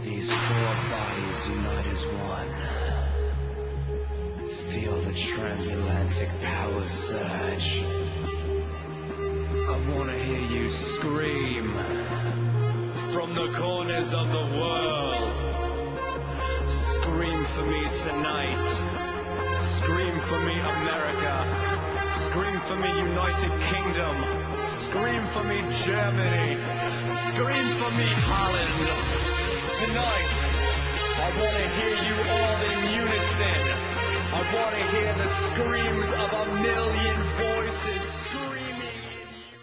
These four bodies unite as one. Feel the transatlantic power surge. I want to hear you scream from the corners of the world. Scream for me tonight. Scream for me, America. Scream for me, United Kingdom. Scream for me, Germany. Scream for me, Holland. Tonight, I want to hear you all in unison. I want to hear the screams of